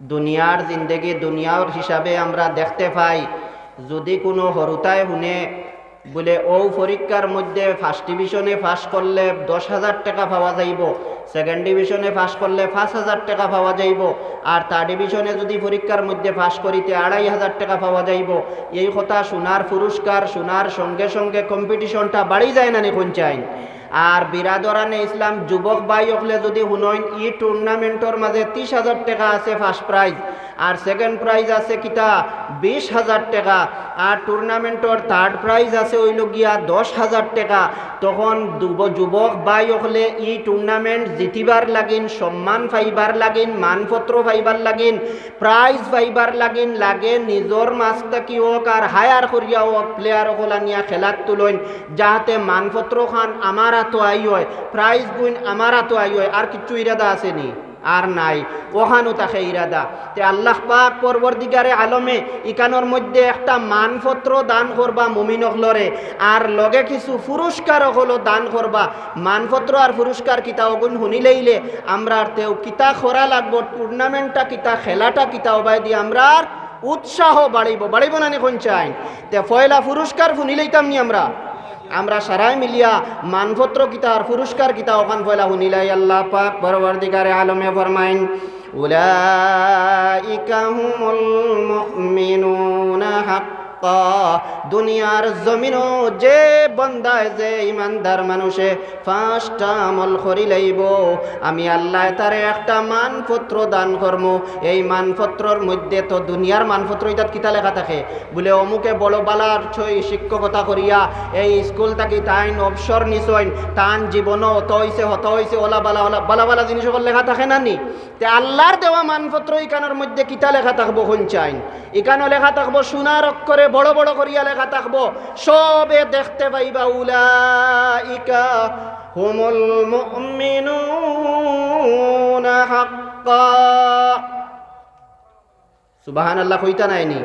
দুনিয়ার জিন্দেগি দুনিয়ার হিসাবে আমরা দেখতে পাই, যদি কোনো হরুতায় শুনে বলে ও পরীক্ষার মধ্যে ফার্স্ট ডিভিশনে পাস করলে 10,000 টাকা পাওয়া যাইব, সেকেন্ড ডিভিশনে পাস করলে 5,000 টাকা পাওয়া যাইব, আর থার্ড ডিভিশনে যদি পরীক্ষার মধ্যে পাস করিতে 2,500 টাকা পাওয়া যাইব, এই কথা শোনার পুরস্কার শোনার সঙ্গে সঙ্গে কম্পিটিশনটা বাড়ি যায় না কোন চাই। আর বিরাদরানে ইসলাম যুবক ভাই হলে যদি শুনইন ই টুর্নামেন্টর মাঝে 30,000 টাকা আছে ফার্স্ট প্রাইজ, আর সেকেন্ড প্রাইজ আছে কিতা 20,000 টাকা, আর টুর্নামেন্টর থার্ড প্রাইজ আছে হইল গিয়া 10,000 টাকা। তখন যুবক ভাই হলে ই টুর্নামেন্ট জিতিবার লাগিন, সম্মান পাইবার লাগিন, মানপত্র পাইবার লাগিন, প্রাইজ পাইবার লাগিন লাগে নিজর মাছটা কি হোক আর হায়ার করিয়া হোক প্লেয়ার হল আনিয়া খেলাত তুলইন, যাহাতে মানপত্র খান আমার তো আই হয়, প্রাইজ গুণ আমার তো আই হয়। আর কিছু ইরাদা আসেনি? আর নাই, ওখানো তাকে ইরাদা। তে আল্লাহ পাক পরবর্তীকারে আলমে ইকানোর মধ্যে একটা মানপত্র দান করবা মুমিন হলরে, আর লগে কিছু পুরস্কার হলো দান করবা। মানপত্র আর পুরস্কার কিতা অগুন শুনিলেইলে আমরা তেও কিতা খরা লাগবো, টুর্নামেন্টটা কিতা খেলাটা কিতা অবাই দিয়ে আমরা উৎসাহ বাড়িব না কোন চাই। তে পয়লা পুরস্কার শুনিলেইতাম নি আমরা সারাই মিলিয়া মানপত্র কিতা আর পুরস্কার কিতা ওখান পয়লা শুনিলাই। আল্লাহ পাক পরবর্তীকারে আলমে ফরমাইন উলাইকা হুমুল মুমিনুনা হাক্কা, দুনিয়ার জমিনও যে বন্দায় যে ইমানদার মানুষে ফার্স্টটা আমল করি লইব, আমি আল্লাহ তারে একটা মানপত্র দান করব। এই মানপত্রর মধ্যে তো দুনিয়ার মানপত্র ইতাত কিতা লেখা থাকে বলে অমুকে বড় বালার শিক্ষকতা করিয়া এই স্কুল থাকি তাইন অবসর নিছইন, তান জীবনও অত হইছে ওলা বালা জিনিস লেখা থাকে না নি। তে আল্লাহর দেওয়া মানপত্র ইকানোর মধ্যে কিতা লেখা থাকবো কোন চাইন? ইকানো লেখা থাকবো সোনার অক্ষরে বড় বড় করিয়া লেখা থাকবো, সবে দেখতে পাইবা উলাইকা হুমুল মুমিনুনা হাক্কা। সুবহানাল্লাহ কইতা নাইনি?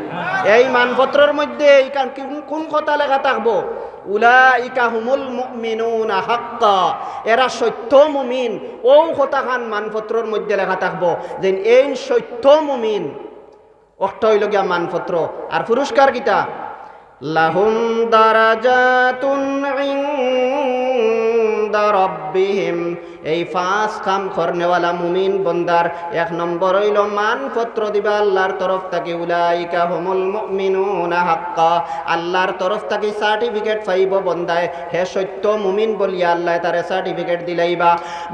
এই মানপত্রের মধ্যে কোন কথা লেখা থাকবো? উলাইকা হুমুল মুমিনুনা হাক্কা, এরা সত্য মুমিন। ও কথাখান মানপত্রের মধ্যে লেখা থাকবো যে এই সত্য মুমিন। অর্থ হইল গিয়া মানপত্র। আর পুরস্কার কিতা? লাহুম দারাজাতুন ইনদা রাব্বিহিম, এই 5 কাম করনেওয়ালা মুমিন বন্দার 1 নম্বর হইল মানপত্র দিবা আল্লাহর তরফ থেকে। উলাইকা হুমুল মুমিনুনা হাক্কা, আল্লাহর তরফ থেকে সার্টিফিকেট পাইব বন্দায়, হে সত্য মুমিন বলিয়া আল্লাহ তারে সার্টিফিকেট দিলাইবা।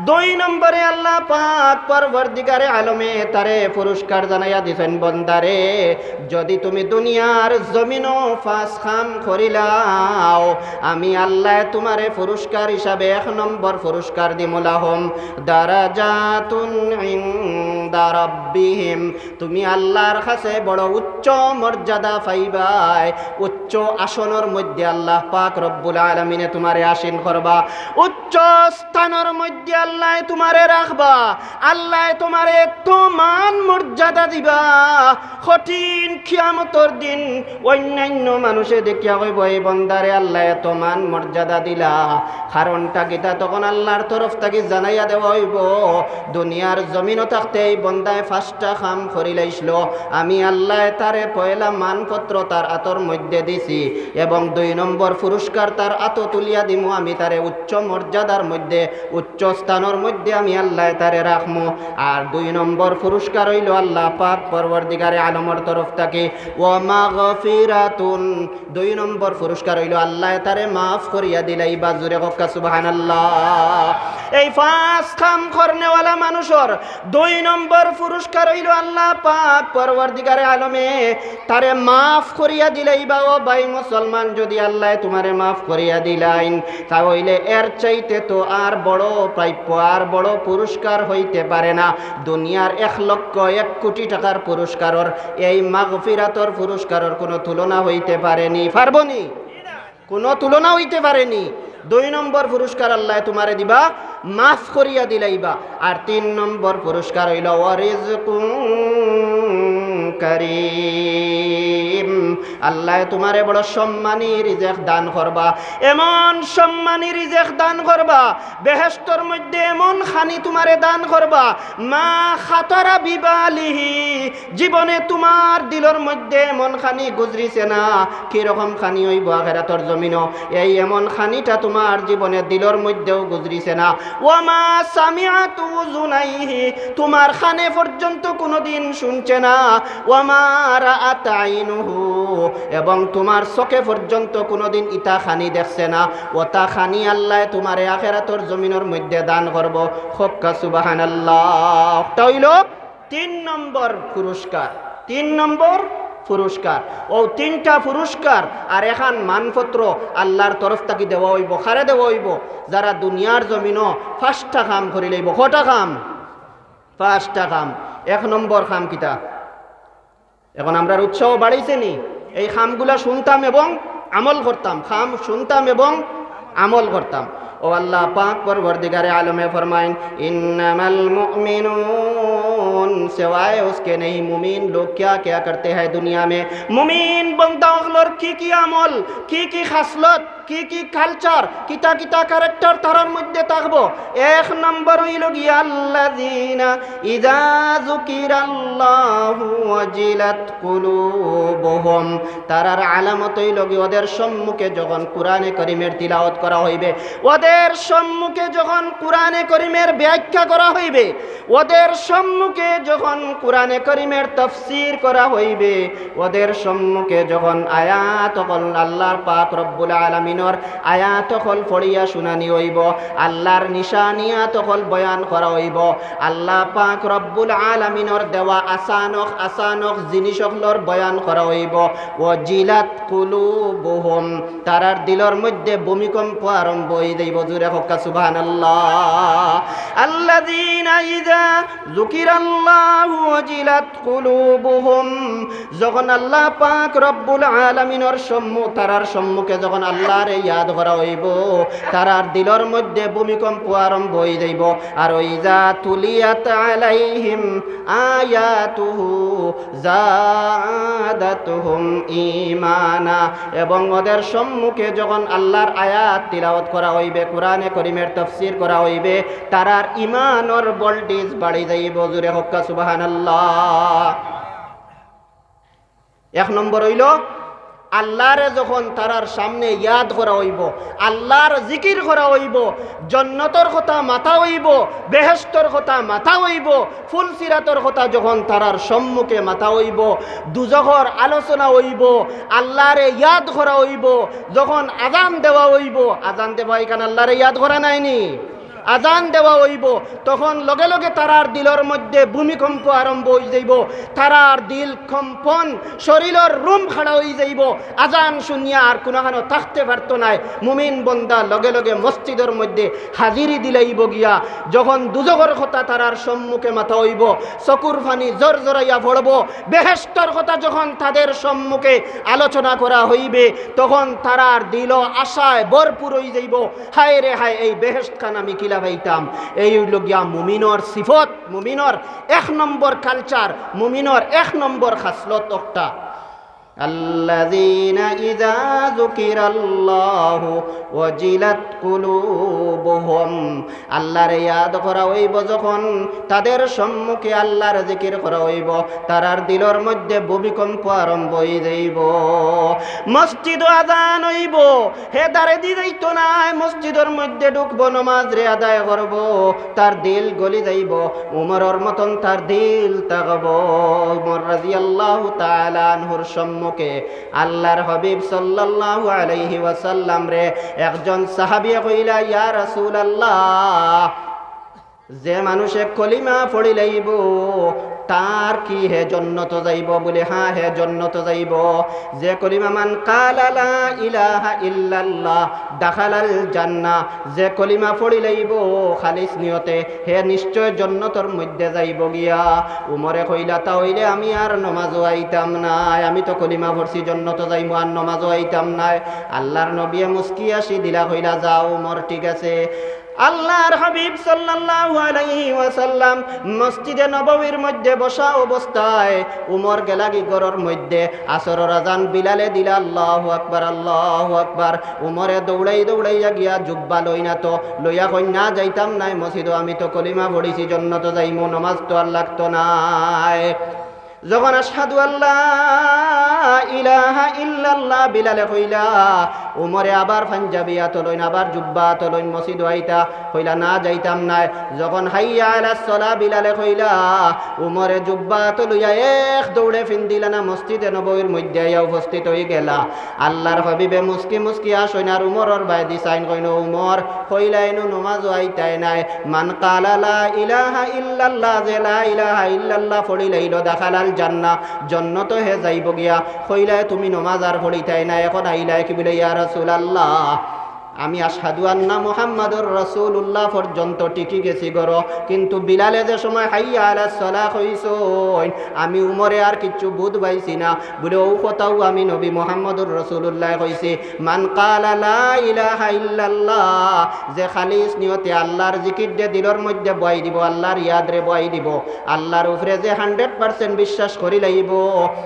2 নম্বরে আল্লাহ পাক পরবর্তীকারে আলমে তারে পুরস্কার জানাইয়া দিছেন, বন্দারে যদি তুমি দুনিয়ার জমিনও 5 কাম করিলাও, আমি আল্লাহ তোমারে পুরস্কার হিসাবে 1 নম্বর পুরস্কার দিমুলা দারাজাতুন ইনদা রাব্বিহিম, তুমি আল্লাহর কাছে বড় উচ্চ মর্যাদা পাইবাই, উচ্চ আসনের মধ্যে আল্লাহ পাক রব্বুল আলামিনে তোমারে আসীন করবা, উচ্চ স্থানের মধ্যে আল্লাহ তোমারে রাখবা, আল্লাহ তোমারে এত মান মর্যাদা দিবা, কঠিন কিয়ামতের দিন অন্যান্য মানুষে দেখিয়া কইব এই বন্দারে আল্লাহ এত মান মর্যাদা দিলা, কারণটা কিতা? তখন আল্লাহর তরফ থেকে জানাইয়া দেওয়া হইব, দুনিয়ার জমিনও থাকতে এই বন্দায় 5টা কাম করিলাইছিল, আমি আল্লাহ তারে পয়লা মানপত্র তার আতর মধ্যে দিছি, এবং 2 নম্বর পুরস্কার তার আত তুলিয়া দিমু, আমি তারে উচ্চ মর্যাদার মধ্যে উচ্চ স্থানের মধ্যে আমি আল্লাহ তারে রাখমু। আর 2 নম্বর পুরস্কার হইল আল্লাহ পাক পরবর্তীকারে আলমের তরফ থেকে ওয়া মাগফিরাতুন, 2 নম্বর পুরস্কার হইল আল্লাহ তারে মাফ করিয়া দিলাইবা। জোরে কক্কা সুবহানাল্লাহ। এই 5 কাম করনেওয়ালা মানুষের 2 নম্বর পুরস্কার হইল আল্লাহ পাক পরবর্তীকারে আলমে তারে মাফ করিয়া দিলাইবা। ও ভাই মুসলমান, যদি আল্লাহ তোমারে মাফ করিয়া দিলাইন, তাহলে এর চাইতে তো আর বড় প্রাপ্য আর বড় পুরস্কার হইতে পারে না। দুনিয়ার 1,00,000,000,000 টাকার পুরস্কারের এই মাগফিরাতর পুরস্কারের কোনো তুলনা হইতে পারেনি, পারবনি, কোনো তুলনা হইতে পারেনি। 2 নম্বর পুরস্কার আল্লাহ তোমারে দিবা, মাফ করিয়া দিলাইবা। আর 3 নম্বর পুরস্কার হইল ওয়ারিজকুম কারীম, আল্লাহ তোমারে বড় সম্মানী রিজেক দান করবা, এমন সম্মানী রিজেক দান করবা, বেহেশতর মধ্যে এমন খানি তোমারে দান করবা, মা খাতারা বিবালিহি, জীবনে তোমার দিলের মধ্যে এমন খানি গুজরিছে না, কিরকম খানি হইব আখিরাতের জমিনও, এই এমন খানিটা তোমার জীবনে দিলের মধ্যেও গুজরিছে না। ওয়ামা সামিআতু যুনাইহি, তোমার খানে পর্যন্ত কোনোদিন শুনছে না। ওয়ামা রাআত আইনুহু, এবং তোমার চোখে পর্যন্ত কোনোদিন ইতা খানি দেখছে না। ওতা খানি আল্লাহ তোমারে আখিরাতের জমিনের মধ্যে দান করব। হক্কা সুবহানাল্লাহ। হইল 3 নম্বর পুরস্কার। 3 নম্বর পুরস্কার। ও 3টা পুরস্কার আর এখন মানপত্র আল্লাহর তরফ থেকে দেওয়া হইব। খারে দেওয়া হইব যারা দুনিয়ার জমিনও 5টা কাম করি লইব। কটা কাম? 5টা কাম। 1 নম্বর কাম কিতা? এখন আমরা উৎসাহ বাড়াইছে নি, এই খামগুলা শুনতাম এবং আমল করতাম। খাম শুনতাম এবং আমল করতাম। ও আল্লাহ পাক পরवरदिगारे आलम फरमाएं, इन्नमल मुमिनून सिवाय उसके नहीं मुमीन लोग क्या क्या करते हैं दुनिया में। मुमीन बंदागलोर की আমল, কি খাসলত, কি কালচার, কিতা কিতা ক্যারেক্টার তারার মধ্যে থাকবো। 1 নম্বর হইল গিয়া আল্লাযিনা ইযা যুকিরাল্লাহু ওয়াজিলাত কুলুবুহুম, তারার আলামত হইল গিয়া ওদের সম্মুখে যখন কোরআনে কারীমের তিলাওয়াত করা হইবে, ওদের সম্মুখে যখন কোরআনে কারীমের ব্যাখ্যা করা হইবে, ওদের সম্মুখে যখন কোরআনে কারীমের তাফসীর করা হইবে, ওদের সম্মুখে যখন আয়াত আল্লাহর পাক রব্বুল আলামিনের আয়াত হল পড়িয়া শুনানি হইব, আল্লাহর নিশানিয়াত হল বয়ান করা হইব, আল্লাহ পাক রব্বুল আলামিনের দেওয়া আসানক জিনিসগুলোর বয়ান করা হইব। ওয়াজিলাত কুলুবুহুম, তারার দিলের মধ্যে ভূমিকম্প আরম্ভ হয়ে যাইব। জোরে হোক সুবহানাল্লাহ। আল্লাযীনা ইযা যুকিরাল্লাহু ওয়াজিলাত কুলুবুহুম, যখন আল্লাহ পাক রব্বুল আলামিনের তারার সম্মুখে যখন আল্লাহর ইয়াদ করা হইব, তারার দিলের মধ্যে ভূমিকম্প আরম্ভ হয়ে যাইব। আর ইযা তুলিয়াত আলাইহিম আয়াতুহু যাদাতুহুম ঈমানা, এবং ওদের সম্মুখে যখন আল্লাহর আয়াত তিলাওয়াত করা হইবে, কোরআনে কারীমের তাফসীর করা হইবে, তারার ঈমানের ভোল্টেজ বাড়ি যাইব। জোরে হোক সুবহানাল্লাহ। 1 নম্বর হইল আল্লাহরে যখন তারার সামনে ইয়াদ করা হইব, আল্লাহর জিকির করা হইব, জান্নাতের কথা মাথা হইব, বেহেশতের কথা মাথা হইব, ফুলসিরাতের কথা যখন তারার সম্মুখে মাথা হইব, দুজখর আলোচনা হইব, আল্লাহরে ইয়াদ করা হইব, যখন আজান দেওয়া হইব, আজান দেওয়া এখানে আল্লাহরে ইয়াদ করা নাইনি, আজান দেওয়া হইব, তখন লগে লগে তারার দিলের মধ্যে ভূমিকম্প আরম্ভ হয়ে যাইব, তারার দিল কম্পন, শরীরের রুম খাড়া হয়ে যাইব। আজান শুনিয়া আর কোনোখানো থাকতে পারতো নাই। মুমিন বন্দা লগে লগে মসজিদের মধ্যে হাজিরি দিলাইব গিয়া, যখন দুজগর কথা তারার সম্মুখে মাথা হইব, চকুর ফানি জোর জোরাইয়া পড়ব, বেহেশতের কথা যখন তাদের সম্মুখে আলোচনা করা হইবে, তখন তারার দিল আশায় ভরপুর হয়ে যাইব। হায় রে হায়, এই বেহেশত খান আমি কিলা পাইতাম। এই হইল গিয়া মুমিনর সিফত, মুমিনর 1 নম্বর কালচার, মুমিনর 1 নম্বর খাসলত একটা। আল্লাযীনা ইযা যুকিরাল্লাহু ওয়াজিলাত কুলুবুহুম, আল্লাহর ইয়াদ করা হইব যখন, তাদের সম্মুখে আল্লাহর জিকির করা হইব, তারার দিলের মধ্যে ভূমিকম্প আরম্ভ হয়ে যাইব। মসজিদ আজান হইব, হে দাঁড়ে দি যাইতো নাই, মসজিদের মধ্যে ঢুকবো, নামাজ রে আদায় করব, তার দিল গলি যাইব। উমরের মতন তার দিল তাকব। উমর রাদিয়াল্লাহু তাআলা আনহুর সম্মুখে আল্লাহর হাবিব সাল্লাল্লাহু আলাইহি ওয়াসাল্লাম রে একজন সাহাবী কইলা, ইয়া রাসূলুল্লাহ, যে মানুষে কলিমা পড়ি লাইব তার কি হে জান্নাত যাইব? বলে হ্যাঁ, হে জান্নাত যাইব। যে কলিমা মান কালা লা ইলাহা ইল্লাল্লাহ দাখালাল জান্নাহ, যে কলিমা পড়ি লাইব খালিস নিয়তে, হে নিশ্চয় জান্নাতের মধ্যে যাইব গিয়া। উমরে কইলা, তা হইলে আমি আর নামাজও আইতাম নাই, আমি তো কলিমা পড়ছি জান্নাত যাইব, আর নামাজও আইতাম নাই। আল্লাহর নবী মুস্কি আসি দিলা, কইলা, যাও উমর, ঠিক আছে। আল্লাহর হাবিব সাল্লাল্লাহু আলাইহি ওয়াসাল্লাম মসজিদে নববীর মধ্যে বসা অবস্থায় উমর গেলাগি ঘরের মধ্যে আসরের আজান বিলালে দিলা, আল্লাহু আকবার, আল্লাহু আকবার। উমরে দৌড়াইয়া গিয়া জুব্বা লইনা তো লইয়া কন্যা যাইতাম নাই মসজিদ, আমি তো কলিমা পড়িছি, জান্নাত যাইমু, নামাজ তো আর লাগতো নাই। যখন আশহাদু আল্লাহ ইলাহা ইল্লাল্লাহ বিলালে কইলা, উমরে আবার পাঞ্জাবিয়া তলইন, আবার জুব্বা তলইন, মসজিদ আইতা কইলা না যাইতাম নাই। যখন হাইয়া আলাস সালাহ বিলালে কইলা, উমরে জুব্বা তলইয়া এক দৌড়ে ফিন্দিলা না মসজিদে নববীর মধ্যে আইয়া উপস্থিত হয়ে গেলা। আল্লাহর হাবিবে মুস্কি মুস্কি আসইন আর উমরর বাইদি সাইন কইন, উমর কইলাইনু নমাজ আইতাই নাই। মান কালা লা ইলাহা ইল্লাল্লাহ, যে লা ইলাহা ইল্লাল্লাহ পড়িলাইল দাখালাল জান্নাহ, জান্নাত হে যাইব গিয়া। কইলাই তুমি নমাজ আর পড়িতাই না, এখন আইলাই কি বলে ইয়া রাসূলুল্লাহ আমি আশহাদু আন্না মুহাম্মাদুর রাসূলুল্লাহ পর্যন্ত টিকি গেছি গর, কিন্তু বিলালে যে সময় হাইয়া আলাস সালাহ কইছইন আমি উমরে আর কিচ্ছু বুঝ পাইছি না। বলে ও কথাও আমি নবী মুহাম্মাদুর রাসূলুল্লাহ কইছি, মান কালা লা ইলাহা ইল্লাল্লাহ, যে খালিস নিয়তে আল্লাহর জিকির দে দিলর মধ্যে বয়াই দিব, আল্লাহর ইয়াদ রে বয়াই দিব, আল্লাহর উপরে যে 100% বিশ্বাস করি লাইব,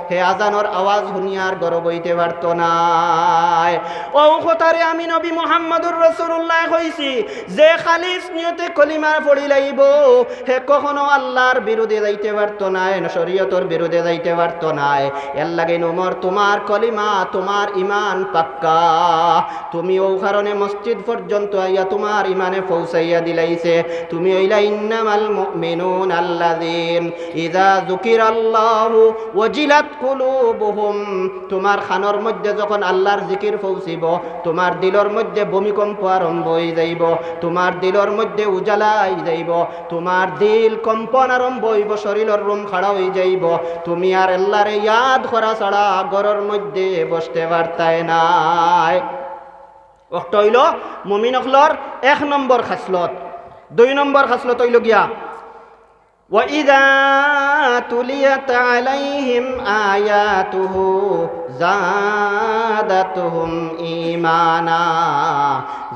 হে আজানোর আওয়াজ শুনিয়ার গরব হইতে পারত না। ও কথারে আমি নবী মুহাম্মাদুর রাসূলুল্লাহ কইছি, যে খালিস নিয়তে কলিমা পড়ি লাইব, হে কখনো আল্লাহর বিরুদ্ধে যাইতে পারত না, শরীয়তের বিরুদ্ধে যাইতে পারত না। এর লাগে ওমর তোমার কলিমা, তোমার ঈমান পাক্কা, তুমি ও কারণে মসজিদ পর্যন্ত আইয়া তোমার ঈমানে পৌঁছাইয়া দিলাইছে। তুমি হইলা ইন্নামাল মুমিনুন আল্লাযিন ইযা যুকিরাল্লাহু ওয়াজিলাত কুলুবুহুম, তোমার খানর মধ্যে যখন আল্লাহর জিকির পৌঁছিব, তোমার দিলর মধ্যে ভূমিকম্প আরম্ভ হয়ে যাইব, তোমার দিলর মধ্যে উজালা আই যাইব, তোমার দিল কম্পন আরম্ভ হইব, শরীরের রুম খাড়া হয়ে যাইব, তুমি আর আল্লাহরে ইয়াদ করা ছাড়া ঘরের মধ্যে বসতে পারতাই নাই। ওটা হইল মুমিন হলর 1 নম্বর খাসলত। 2 নম্বর খাসলত হইল গিয়া وَإِذَا تُلِيَتْ عَلَيْهِمْ آيَاتُهُ زَادَتْهُمْ ঈমানা,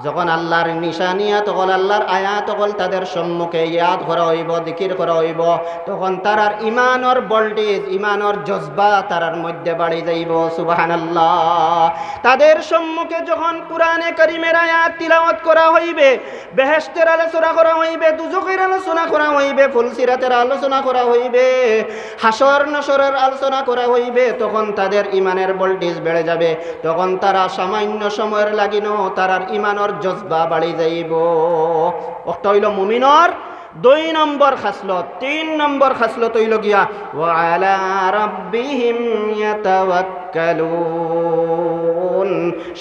যখন আল্লাহর নিশানিয়া তখন আল্লাহর আয়াত তখন তাদের সম্মুখে ইয়াদ করা হইব, জিকির করা হইব, তখন তারার ঈমানের ভোল্টেজ, ঈমানের জজবা তারার মধ্যে বাড়ি যাইব। সুবহানাল্লাহ। তাদের সম্মুখে যখন কুরআনে কারীমের আয়াত তিলাওয়াত করা হইবে, বেহেশতের আলোচনা করা হইবে, দুজকের আলোচনা করা হইবে, ফুলসিরাতের আলোচনা করা হইবে, হাসর নাসরের আলোচনা করা হইবে, তখন তাদের ঈমানের ভোল্টেজ বেড়ে যাবে, তখন তারা সামান্য সময়ের লাগিনো তারার ঈমানের জজবা বাড়ি যাইব। ওটা হইল মুমিনর 2 নম্বর খাসলত। 3 নম্বর খাসলত হইল গিয়া ওয়া আলা রাব্বিহিম ইয়াতাওয়াক্কালুন,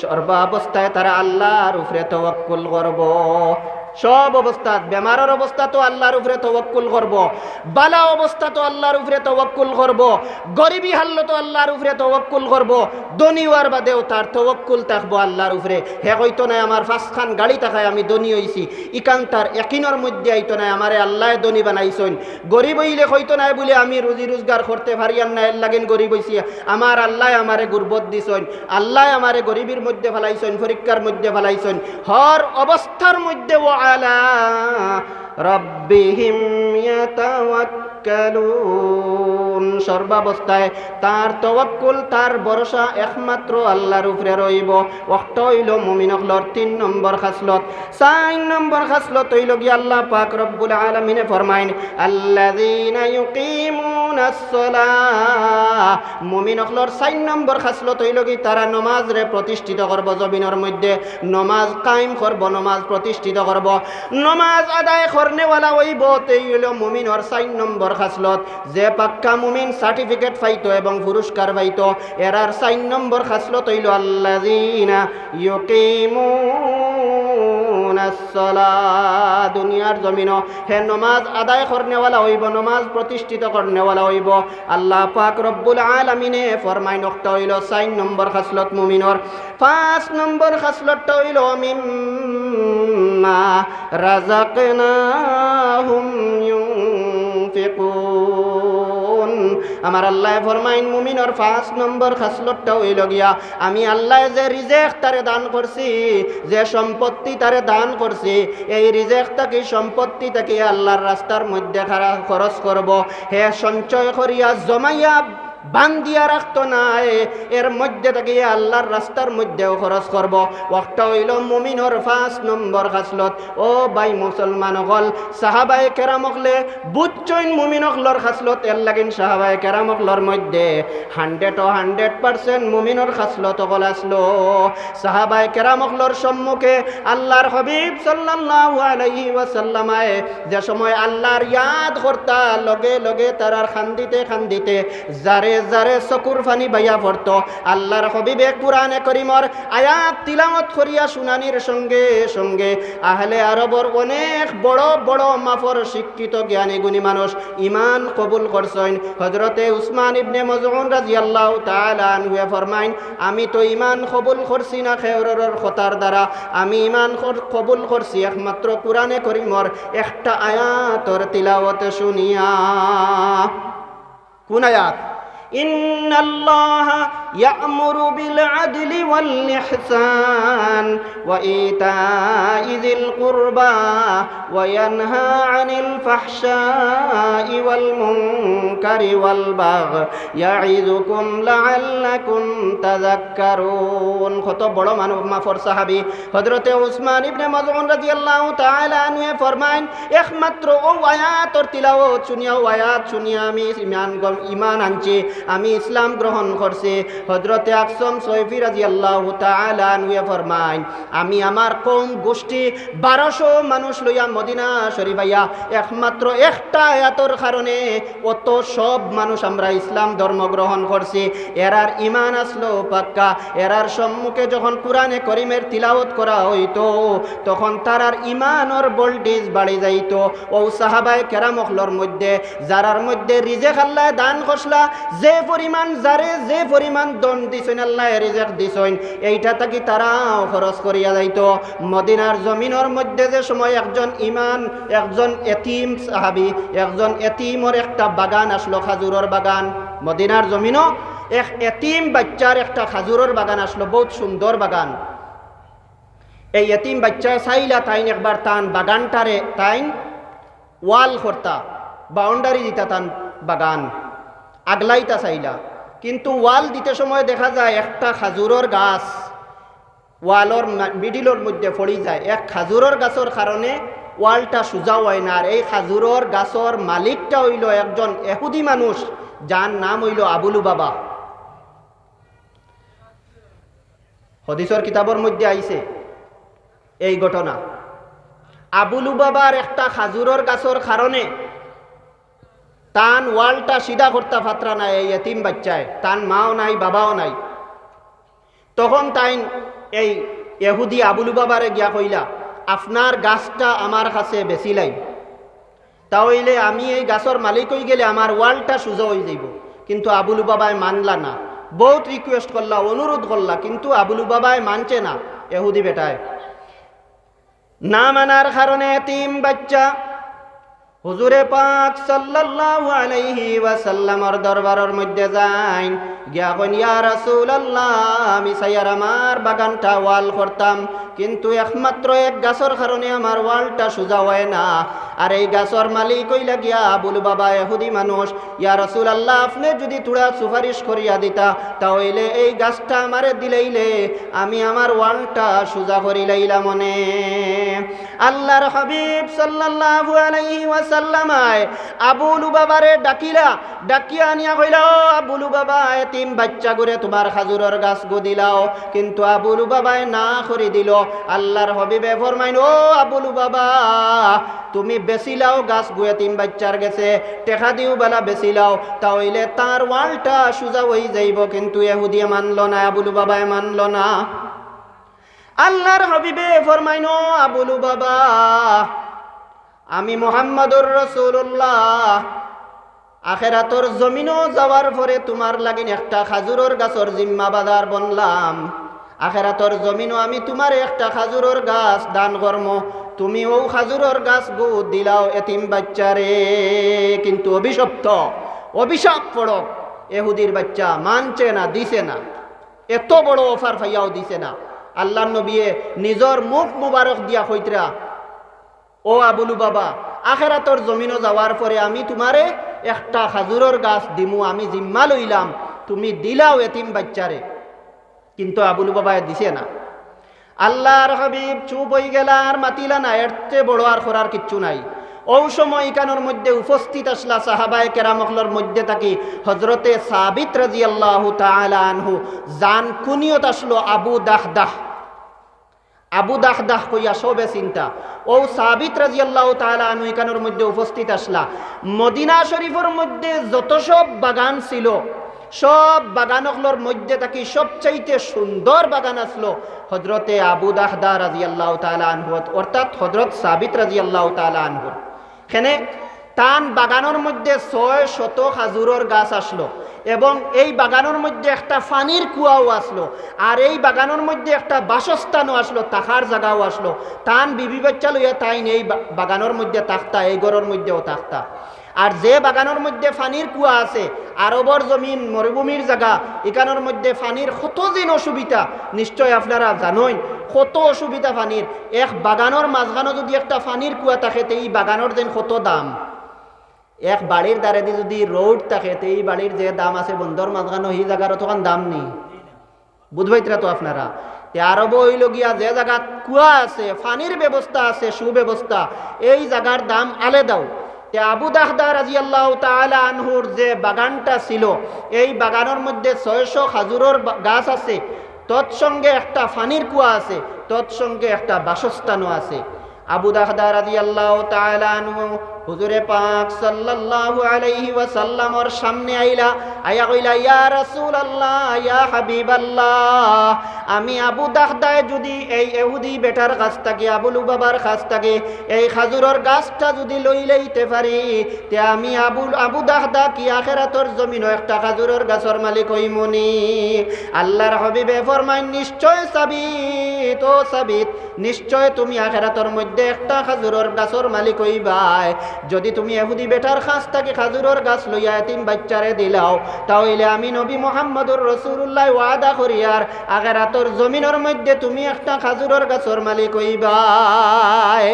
সর্বাবস্থায় তারা আল্লাহর উপরে তাওয়াক্কুল করব। সব অবস্থা, বেমারের অবস্থা তো আল্লাহর উপরে তাওয়াক্কুল করব, বালা অবস্থা তো আল্লাহর উপরে তাওয়াক্কুল করব, গরিবী হাল্ল তো আল্লাহর উপরে তাওয়াক্কুল করব, ধনী হওয়ার বাদেও তার তাওয়াক্কুল থাকবো আল্লাহর উপরে। হে কইতো না আমার 5খান গাড়ি থাকায় আমি ধনী হইছি, ইকান তার একিনের মধ্যে আইতো না আমারে আল্লাহ ধনী বানাইছেন। গরিব হইলে কইতো না বলে আমি রুজি রোজগার করতে পারিয়াম না, এর লাগেন গরিব হইছি, আমার আল্লাহ আমারে গুরবত দিছেন, আল্লাহ আমারে গরিবের মধ্যে ফেলাইছেন, পরীক্ষার মধ্যে ফেলাইছেন। হর অবস্থার মধ্যে আলা রাব্বিহিম ইয়াতাওয়াক্কালুন, সর্বাবস্থায় তার তাওয়াক্কুল, তার ভরসা একমাত্র আল্লাহর উপরে রইব। ওয়াক্ত হইল মুমিন হলর 3 নম্বর খাসলত। 4 নম্বর খাসলত হইল গিয়া আল্লাহ পাক রব্বুল আলামিনে ফরমাইন আল্লাযীনা ইউকিমুনাস সালাহ, মুমিন হলর 4 নম্বর খাসলত হইল কি তারা নামাজরে প্রতিষ্ঠিত করব, জমিনের মধ্যে নামাজ কায়েম করব, নামাজ প্রতিষ্ঠিত করব, নামাজ আদায় করনেওয়ালা হইব। এই হইল মুমিনের 4 নম্বর খাসলত। যে পাক্কা মুমিন সার্টিফিকেট পাইতো এবং পুরস্কার পাইতো, এরার 4 নম্বর খাসলত হইল আল্লাযীনা ইউকিমুনাস সালাহ, দুনিয়ার জমিনও হে নামাজ আদায় করনেওয়ালা হইব, নামাজ প্রতিষ্ঠিত করনেওয়ালা হইব। আল্লাহ পাক রব্বুল আলামিনে ফরমায় নকটা হইল 4 নম্বর খাসলত মুমিনের। 5 নম্বর খাসলতটা হইল মিম্মা রাযাকনাহুম ইউনফিকুন, আমার আল্লাহ ফরমাইন মুমিনের 5 নম্বর খাসলতটা হইল গিয়া আমি আল্লাহ যে রিজেক তারে দান করছি, যে সম্পত্তি তারে দান করছি, এই রিজেকটাকে সম্পত্তিটাকে আল্লাহর রাস্তার মধ্যে খরচ করব। হে সঞ্চয় করিয়া জমাইয়া বান্ধিয়া রাখতো নাই, এর মধ্যে থেকে আল্লাহর রাস্তার মধ্যেও খরচ করব। ওয়াক্ত হইল মুমিনর 5 নম্বর খাসলত। ও ভাই মুসলমান হল, সাহাবায়ে কেরাম হকলে বুঝছইন মুমিন হকলর খাসলত এর লাগিন সাহাবায়ে কেরাম হকলর মধ্যে 100% মুমিনর খাসলত হল আসলো। সাহাবায়ে কেরাম হকলর সম্মুখে আল্লাহর হাবিব সাল্লাল্লাহু আলাইহি ওয়াসাল্লামায় যে সময় আল্লাহর ইয়াদ করতা, লগে লগে তারার খান্দিতে খান্দিতে যারে যারে চকুর পানি বাইয়া পড়তো। আল্লাহর হাবিবে কুরআনে কারীমর আয়াত তিলাওয়াত করিয়া শুনানির সঙ্গে সঙ্গে আহলে আরবর অনেক বড় বড় মাফর শিক্ষিত জ্ঞানী গুণী মানুষ ঈমান কবুল করছেন। হযরতে উসমান ইবনে মাজউন রাদিয়াল্লাহু তাআলা আনহু ফরমাইন, আমি তো ঈমান কবুল করছি না খেয়রের কথার দ্বারা, আমি ঈমান কবুল করছি একমাত্র কুরআনে কারীমর একটা আয়াতের তিলাওয়াত শুনিয়া। কোন আয়াত? ইন্নাল্লাহা ইয়া'মুরু বিল আদলি ওয়াল ইহসান ওয়া ইতা'i যিল কুরবা ওয়া ইয়ানহা আনিল ফাহশাই ওয়াল মুনকারি ওয়াল বাগই ইয়া'iযুকুম লা'আল্লাকুম তাযাক্কারুন। কত বড় মাফর সাহাবী হযরতে উসমান ইবনে মাজউন রাদিয়াল্লাহু তাআলা আনহু ফরমাইন, একমাত্র ও আয়াতের তিলাওয়াত শুনিয়া, ও আয়াত শুনিয়া আমি ঈমান আনছি, আমি ইসলাম গ্রহণ করছি। হযরতে আকসম সয়ফি রাদিয়াল্লাহু তাআলা আনহু ফরমাইন, আমি আমার কওম গোষ্ঠী 1200 মানুষ লইয়া মদিনা শরীফ আইয়া একমাত্র একটা আয়াতের কারণে অত সব মানুষ আমরা ইসলাম ধর্ম গ্রহণ করছি। এরার ঈমান আসলো পাক্কা। এরার সম্মুখে যখন কুরআনে কারীমের তিলাওয়াত করা হইতো তখন তারার ঈমানের ভোল্টেজ বাড়ি যাইতো। ও সাহাবায়ে কেরাম হলর মধ্যে যারার মধ্যে রিজেক আল্লাহ দান করছলা, যে পরিমাণ যারে যে পরিমাণ দন দিছেন আল্লাহ রিজেক দিছেন, এইটা থাকি তারাও খরচ করিয়া যাইতো। মদিনার জমিনের মধ্যে যে সময় একজন এতিম সাহাবী, একজন এতিমর একটা বাগান আসলো, খাজুরের বাগান। মদিনার জমিনও এক এতিম বাচ্চার একটা খাজুরের বাগান আসলো, বহুত সুন্দর বাগান। এই এতিম বাচ্চা চাইলা তাইন একবার তান বাগানটারে তাইন ওয়াল করতা, বাউন্ডারি দিতা তান বাগান আগলাইতা চাইলা, কিন্তু ওয়াল দিতে সময় দেখা যায় একটা খাজুরের গাছ ওয়ালর মিডিলের মধ্যে পড়ি যায়। এক খাজুরের গাছের কারণে ওয়ালটা সোজা হয় না। আর এই খাজুরের গাছের মালিকটা হইল একজন ইহুদি মানুষ, যার নাম হইল আবু লুবাবা। হাদিসের কিতাবের মধ্যে আইছে এই ঘটনা। আবু লুবাবার একটা খাজুরের গাছের কারণে তান ওয়ালটা সিধা করতে পাত্রা নাই এই এতিম বাচ্চায়, তান মাও নাই বাবাও নাই। তখন তাই এই ইহুদি আবু লুবাবারে গিয়া কইলা, আপনার গাছটা আমার কাছে বেচিলাই, তাহলে আমি এই গাছের মালিক হয়ে গেলে আমার ওয়ালটা সোজা হয়ে যাইব। কিন্তু আবু লুবাবায় মানলা না, বহুত রিকোয়েস্ট করলা, অনুরোধ করলা, কিন্তু আবু লুবাবায় মানছে না। ইহুদি বেটায় না মানার কারণে এতিম বাচ্চা হুজুরে পাক সাল্লাল্লাহু আলাইহি ওয়াসাল্লামর দরবারের মধ্যে যাইন, গিয়া কইন, ইয়া রাসূলুল্লাহ, আমি সাইয়ার আমার বাগানটা ওয়াল করতাম, কিন্তু একমাত্র এক গাছের কারণে আমার ওয়ালটা সোজা হয় না। আর এই গাছের মালিক কইলা গিয়া আবু লুবাবা ইহুদি মানুষ, ইয়া রাসূলুল্লাহ, আপনি যদি তুড়া সুপারিশ করিয়া দিতা তাহলে এই গাছটা আমারে দিলেইলে আমি আমার ওয়ালটা সোজা করিলাইলা মনে। আল্লাহর হাবিব সাল্লাল্লাহু আলাইহি ওয়াসাল্লামায় আবু লুবাবারে ডাকিয়া আনিয়া কইলা, ও আবু লুবাবা, এতিম বাচ্চা করে তোমার খাজুরের গাছ গো দিলাও। কিন্তু আবু লুবাবায় না করে দিল। আল্লাহর হাবিবে ফরমাইন, ও আবু লুবাবা, তুমি বেচিলাও গাছ গো এতিম বাচ্চার গেছে, টেকা দিও বেলা বেচিলাও, তাহলে তার ওয়ালটা সোজা হয়ে যাইব। কিন্তু ইহুদিয়ে মানল না, আবু লুবাবায় মানল না। আল্লাহর হাবিবে ফরমাইন, ও আবু লুবাবা, আমি মুহাম্মদুর রাসূলুল্লাহ আখিরাতর জমিনও যাওয়ার পরে তোমার লাগিন একটা খাজুরের গাছের জিম্মাবাদার বনলাম। আখিরাতর জমিনও আমি তোমার একটা খাজুরের গাছ দান করম, তুমি ও খাজুরের গাছ গো দিলাও এতিম বাচ্চারে। কিন্তু অভিশাপ পড়ক, ইহুদির বাচ্চা মানছে না, দিছে না। এত বড় অফার পাইয়াও দিছে না। আল্লাহর নবীয়ে নিজর মুখ মুবারক দিয়া কইতরা, ও আবু লুবাবা, আখিরাতর জমিনও যাওয়ার পরে আমি তোমারে একটা খাজুরের গাছ দিমু, আমি জিম্মা লইলাম, তুমি দিলাও এতিম বাচ্চারে। কিন্তু আবু লুবাবায় দিছে না। আল্লাহর হাবিব চুপ হয়ে গেল, আর মাতিলা না, এর চেয়ে বড় আর করার কিচ্ছু নাই। ওই সময় ইকানোর মধ্যে উপস্থিত আসলা সাহাবায়ে কেরামখলর মধ্যে থাকি হজরতে সাবিত রাদিয়াল্লাহু তাআলা আনহু, জান কুনিয়ত আসলো আবু দাহদাহ। আবু দাহদাহ কইয়া সবে চিন্তা। ও সাবিত রাদিয়াল্লাহু তাআলা আনহু ইকানোর মধ্যে উপস্থিত আসলা। মদিনা শরীফের মধ্যে যত সব বাগান ছিল, সব বাগানগুলোর মধ্যে থাকি সবচাইতে সুন্দর বাগান আসলো হজরতে আবু দাহদাহ রাদিয়াল্লাহু তাআলা আনহু, অর্থাৎ হজরত সাবিত রাদিয়াল্লাহু তাআলা আনহু। এখানে তান বাগানের মধ্যে 600 খাজুরের গাছ আসলো, এবং এই বাগানের মধ্যে একটা পানির কুয়াও আসলো, আর এই বাগানের মধ্যে একটা বাসস্থানও আসলো, থাকার জায়গাও আসলো। তান বিবি বাচ্চা লইয়া তাই এই বাগানের মধ্যে থাকতা, এই ঘরের মধ্যেও থাকতা। আর যে বাগানের মধ্যে পানির কুয়া আছে, আরবর জমিন মরুভূমির জায়গা, এখানের মধ্যে পানির কত দিন অসুবিধা নিশ্চয় আপনারা জানেন, কত অসুবিধা পানির। এক বাগানের মাঝখানে যদি একটা পানির কুয়া থাকে, তো এই বাগানের যেন কত দাম। এক বাড়ির দ্বারে দিয়ে যদি রোড থাকে, তো এই বাড়ির যে দাম আছে বন্ধর মাঝখানে, এই জায়গার তখন দাম নেই। বুঝবাইতরা তো আপনারা। আরব হইল গিয়া যে জায়গা কুয়া আছে, পানির ব্যবস্থা আছে, সুব্যবস্থা, এই জায়গার দাম আলাদাও। আবু দাহদাহ রাদিয়াল্লাহু তাআলা আনহুর যে বাগানটা ছিল, এই বাগানের মধ্যে 600 খাজুরের গাছ আছে, তৎসঙ্গে একটা পানির কুয়া আছে, তৎসঙ্গে একটা বাসস্থানও আছে। আবু দাহদাহ রাদিয়াল্লাহু তাআলা আনহু হুজুরে পাক সাল্লাল্লাহু আলাইহি ওয়াসাল্লামের সামনে আইলা, আয়া কইলা, ইয়া রাসূলুল্লাহ, ইয়া হাবিবাল্লাহ, আমি আবু দাহদাহ যদি এই ইহুদি বেটার কাছ থেকে, আবু লুবাবার কাছ থেকে এই খাজুরের গাছটা যদি লই লইতে পারি, তে আমি আবু দাহদাহ কি আখিরাতের জমিনও একটা খাজুরের গাছের মালিক হইমনি। আল্লাহর হাবিবে ফরমায়, নিশ্চয় সাবিত, ও সাবিত, নিশ্চয় তুমি আখিরাতের মধ্যে একটা খাজুরের গাছের মালিক হইবাই। যদি তুমি ইহুদি বেটার কাছ থেকে খাজুরের গাছ লইয়া এতিম বাচ্চারে দিলাও, তাহলে আমি নবী মুহাম্মদুর রাসূলুল্লাহ ওয়াদা করি, আর আখিরাতের জমিনের মধ্যে তুমি একটা খাজুরের গাছের মালিক হইবাই।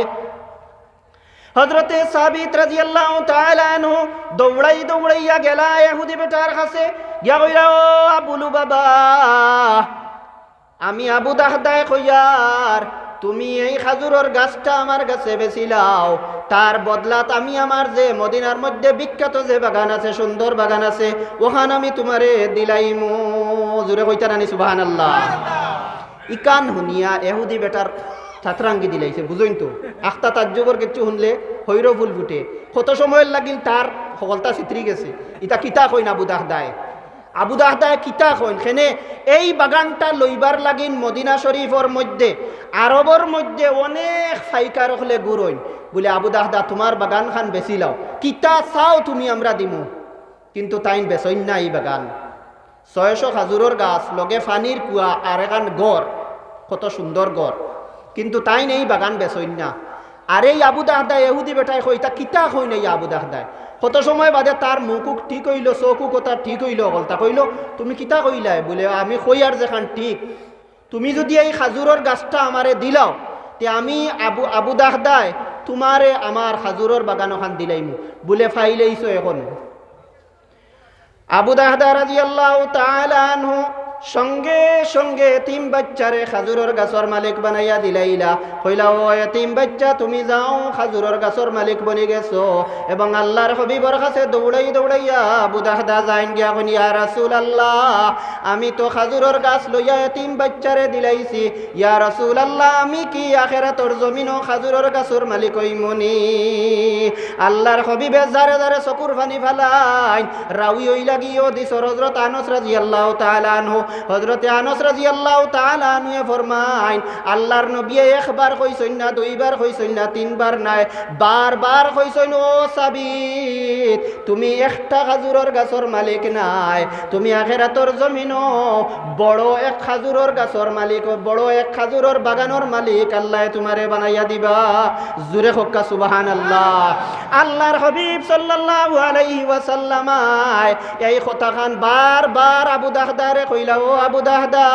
হযরতে সাবিত রাদিয়াল্লাহু তাআলা আনহু দৌড়াইয়া গেলা ইহুদি বেটার কাছে, গিয়া কইরা, ও আবু লুবাবা, আমি আবু দাহদাহ কইয়ার, তুমি এই খাজুরের গাছটা আমার কাছে বেচিলাও, তার বদলাত আমি আমার যে মদিনার মধ্যে বিখ্যাত যে বাগান আছে, সুন্দর বাগান আছে, ওখান আমি তোমারে দিলাইমু। জোরে কইতা নানি সুবহানাল্লাহ। ইকান হুনিয়া এহুদি বেটার ছাত্রাঙ্গি দিলাইছে, বুঝইন তো। আখতা তাজ্জুবর কিছু শুনলে হৈর ফুল ফুটে। কত সময় লাগিল তার সকলতা চিত্রি গেছে। ইতা কিতা কইন আবু দাহদাহ কিতা কইন, সেনে এই বাগানটা লইবার লাগিন মদিনা শরীফর মধ্যে, আরবর মধ্যে অনেক ফাইকার হলে গুরইন বলে, আবু দাহদাহ তোমার বাগান খান বেচি লাও, কিতা চাও তুমি আমরা দিমু। কিন্তু তাইন বেচইন না এই বাগান। 600 খাজুরের গাছ, লগে ফানির কুয়া, আর এখান গড়, কত সুন্দর গড়, কিন্তু তাইন এই বাগান বেচইন না। আর এই আবু দাহদাহ ইহুদি বেটায় কইতা কিতা কইন, এই আবু দাহদাহ কত সময় বাদে তার মুখুক ঠিক হইল, চৌকু কথা ঠিক হইল, বলতা কইল, তুমি কিতা কইলাই? বলে, আমি কই আর যেখান ঠিক, তুমি যদি এই খাজুরের গাছটা আমারে দিলাও, তে আমি আবু দাহদাহ তোমারে আমার খাজুরের বাগান ওখান দিলাইমু। বলে ফাইলেইছো এখন। আবু দাহদাহ রাদিয়াল্লাহু তাআলা আনহু সঙ্গে সঙ্গে এতিম বাচ্চারে খাজুরের গাছের মালিক বানাইয়া দিলাইলা। কইলা, ও এতিম বাচ্চা, তুমি যাও, খাজুরের গাছের মালিক বনি গেছো। এবং আল্লাহর হাবিবর কাছে দৌড়াইয়া আবু দাহদাহ যাইন গিয়া কইন, ইয়া রাসূলুল্লাহ, আমি তো খাজুরের গাছ লইয়া এতিম বাচ্চারে দিলাইছি, ইয়া রাসূলুল্লাহ, আমি কি আখিরাতের জমিনও খাজুরের গাছের মালিক হইমনি? আল্লাহর হাবিবে যারে যারে চকুর পানি ফেলাইন, রাউই হই লাগিও দিস হযরত আনাস রাদিয়াল্লাহু তাআলা আনহু। হযরতে আনাস রাদিয়াল্লাহু তাআলা আনহু ফরমাইন, আল্লাহর নবী একবার কইছেন না, দুইবার কইছেন না, তিনবার নাই, বারবার কইছেন, ও সাবিত, তুমি একটা খাজুরের গাছের মালিক নাই, তুমি আখিরাতের জমিনও বড় এক খাজুরের গাছের মালিক, বড় এক খাজুরের বাগানের মালিক আল্লাহ তোমারে বানাইয়া দিবা। জোরে হক্কা সুবহানাল্লাহ। আল্লাহর হাবিব সাল্লাল্লাহু আলাইহি ওয়াসাল্লাম এই কথাখান বারবার আবু দাহদাহরে কইলা, ও ও আবু দাহদা,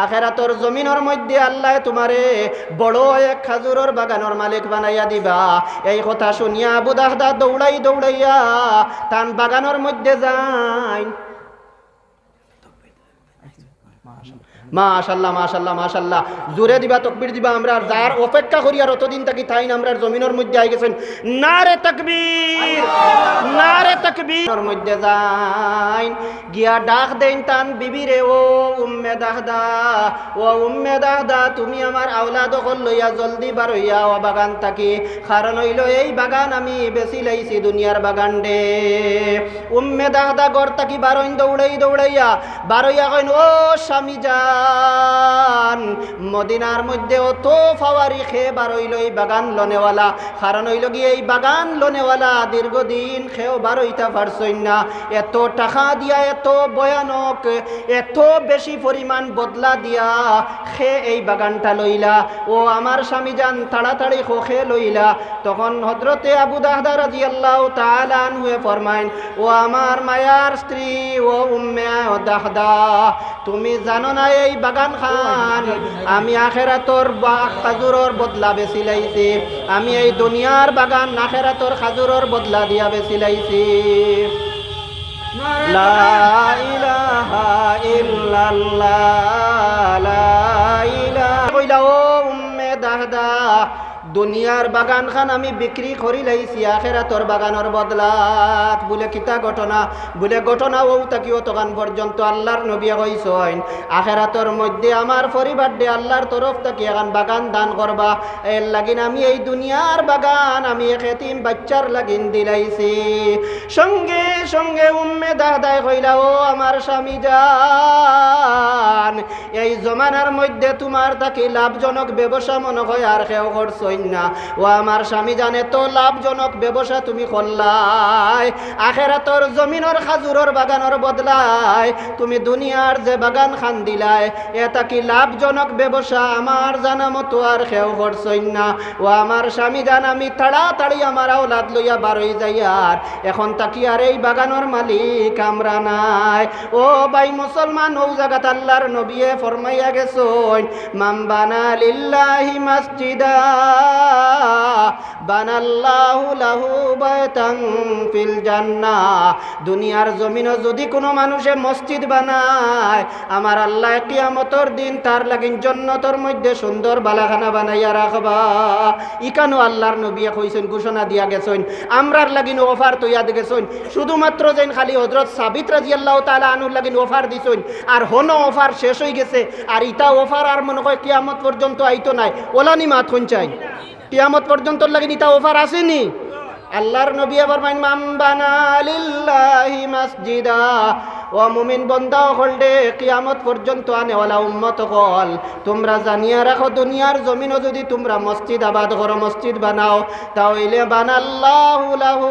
আখিরাতর জমিনের মধ্যে আল্লাহ তোমারে বড় এক খাজুরের বাগানের মালিক বানাইয়া দিবা। এই কথা শুনিয়া আবু দাহদা দৌড়াইয়া তান বাগানের মধ্যে যায়। মাশাআল্লাহ মাশাআল্লাহ মাশাআল্লাহ, জোরে দিবা, তাকবীর দিবা। আমরা যার অপেক্ষা করি আর অতদিন থাকি তাই না আমরা জমিনের মধ্যে আই গেছেন। নারে তাকবীর, নারে তাকবীর। মধ্যে যাই গিয়া ডাক দেন তান বিবিরে, ও উম্মে দাহদা, ও উম্মে দাহদা, তুমি আমার আওলাদ হল লইয়া জলদি বার হইয়া ও বাগান থাকি, কারণ হইল এই বাগান আমি বেশি লাইছি দুনিয়ার বাগান দে। উম্মে দাহদা ঘর থাকি বারইন দৌড়াইয়া বারইয়া কইন, ও স্বামী যান, মদিনার মধ্যে অত ফাওয়ারি খেয়ে বারইল এই বাগান লনেওয়ালা, কারণ হইল গিয়ে এই বাগান লনেওয়ালা দীর্ঘদিন খেয়েও বারইতা পারছই না। এত টাকা দিয়া, এত ভয়ানক, এত বেশি পরিমাণ বদলা দিয়া খেয়ে এই বাগানটা লইলা। ও আমার স্বামী যান, তাড়াতাড়ি খে লইলা। তখন হযরতে আবু দাহদা রাদিয়াল্লাহু তাআলা আনহু ফরমাইন, ও আমার মায়ার স্ত্রী, ও উম্মে দাহদা, তুমি জানো না এই বাগান খান আমি আখিরাতর খাজুরর বদলা বেশি লাইছি, আমি এই দুনিয়ার বাগান আখিরাতর খাজুরর বদলা দিয়া বেশি লাইছি। লা ইলাহা ইল্লাল্লাহ, লা ইলাহা। কইলা, ও উম্মে দাহদা, দুনিয়ার বাগান খান আমি বিক্রি করি লাইছি আখিরাতর বাগানের বদলাত। বলে কিতা ঘটনা? বলে ঘটনা ও তাকিও তখন পর্যন্ত আল্লাহর নবী কইছেন, আখিরাতর মধ্যে আমার পরিবার দে আল্লাহর তরফ থেকে এখন বাগান দান করবা। এর লাগিন আমি এই দুনিয়ার বাগান আমি এক এতিম বাচ্চার লাগিন দিলাইছি। সঙ্গে সঙ্গে উম্মে দাহদায় কইলা, ও আমার স্বামী জান, এই জমানার মধ্যে তোমার তাকে লাভজনক ব্যবসা মনে হয় আর কেউ করছই না। ও আমার স্বামী জানে তো লাভজনক ব্যবসা তুমি করলাই, আখিরাতর জমিনের খাজুরের বাগানের বদলায় তুমি দুনিয়ার যে বাগান খান দিলাই, এটা কি লাভজনক ব্যবসা? আমার জানা মতো আর কেউ করছই না। ও আমার স্বামী জান, আমি তাড়াতাড়ি আমার আওলাদ লইয়া বারই যাই, আর এখন তাকি আর এই বাগানের মালিক আমরা নাই। ও ভাই মুসলমান, ও জায়গাত আল্লাহর নবী ফরমাইয়া গেছেন, মান বানা লিল্লাহি মাসজিদা বানাল্লাহু লাহু বাইতান ফিল জান্নাহ। দুনিয়ার জমিনে যদি কোনো মানুষে মসজিদ বানায়, আমার আল্লাহ কিয়ামতের দিন তার লাগিন জান্নাতের মধ্যে সুন্দর বালাখানা বানাইয়া রাখবা। ইকানো আল্লাহর নবী কইছেন, ঘোষণা দিয়া গেছেন, আমরার লাগিন অফার তৈয়া গেছেন। শুধুমাত্র যেন খালি হযরত সাবিত রাদিয়াল্লাহু তাআলা আনহুর লাগিন অফার দিছেন, আর হন অফার শেষ হয়ে গেছে। আর ইটা অফার আর মনে হয় কিয়ামত পর্যন্ত আইতো নাই। ওলানি মাত হন চাই, কিয়ামত পর্যন্ত লাগিন ইটা অফার আসেনি। আল্লাহর নবী আবার মাইন, মান বানা লিল্লাহি মাসজিদা, ও মুমিন বন্দা হলডে কিয়ামত পর্যন্ত আনেওয়ালা উম্মত হল, তোমরা জানিয়া রাখো দুনিয়ার জমিনও যদি তোমরা মসজিদ আবাদ করো, মসজিদ বানাও, তাহলে বানাল্লাহু লাহু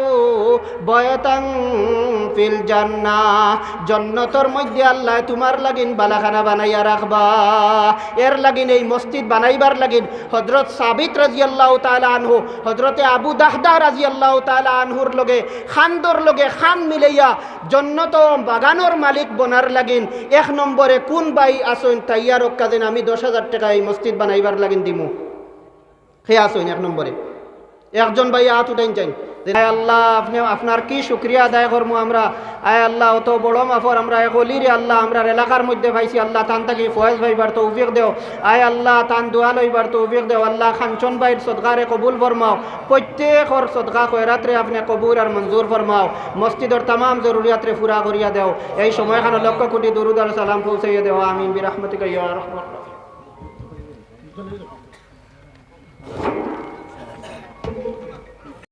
বাইতান ফিল জান্নাহ, জান্নাতের মধ্যে আল্লাহ তোমার লাগিন বালাখানা বানাইয়া রাখবা। এর লাগিন এই মসজিদ বানাইবার লাগিন হযরত সাবিত রাদিয়াল্লাহু তাআলা আনহু হযরতে আবু দাহদা রাদিয়াল্লাহু তাআলা আনহুর লগে খানদর লগে খান মিলাইয়া জান্নাত বাগানের মালিক বনার লাগিন এক নম্বরে কোন ভাই আসুন তাইয়ারক কাজেন আমি 10,000 টাকা এই মসজিদ বানাইবার লাগিন দিমু, হে আসুন এক নম্বরে। একজন ভাই হাত উঠাইন চাই, আয় আল্লাহ আপনি আপনার কি শুকরিয়া আদায় করবো আমরা। আয় আল্লাহ অত বড় মাফর আমরা একলিরে আল্লাহ আমরা এলাকার মধ্যে পাইছি, আল্লাহ তান তাকে ফয়েজ ভাইবার তৌফিক দেও। আয় আল্লাহ তান দোয়া লইবার তৌফিক দেও। আল্লাহ খানচন ভাইয়ের সদকারে কবুল ফরমাও, প্রত্যেকর সদকা খয়রাতরে আপনি কবুল আর মঞ্জুর ফরমাও, মসজিদের তামাম জরুরিয়াতরে পুরা করিয়া দেও। এই সময়খানে লক্ষ কোটি দরুদ আর সালাম পৌঁছাইয়া দেও। আমিন বিরহমাতিকা ইয়া রাহমান।